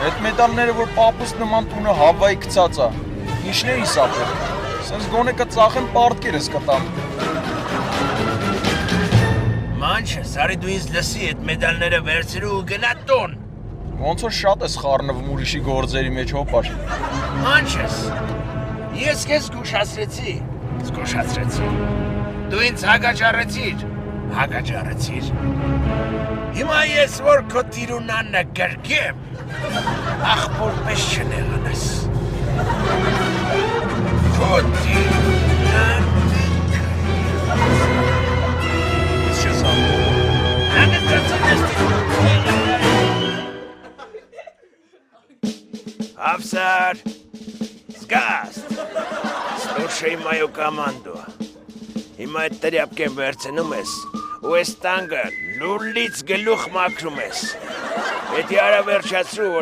Այդ մեդալները, որ պապուս նման տունը հավայի գցած է, ինչն է իսապել, սենց գոնե կծախեմ պարտքերս կտամ։ Մանչը, սարի դու ինձ լսի այդ մեդալները վերցրու ու գնա տուն։ Ոնց որ շատ ես խառնվում ուրիշի գործերի մեջ հոպար։ Մանչս, ես քեզ զգուշացրեցի։ Դու ինձ հագաճարեցիր։ Հիմա ես որ քո տիրունանը կրկեմ, ախպորպես չնեղանես։ Քո տիրունանը Афсар, զգաստ, слушай мою команду. Հիմա այդ տրյապկեն վերցնում ես ու այս տանգը լուլից գլուխ մաքրում ես։ Պետք է արա վերջացրու, որ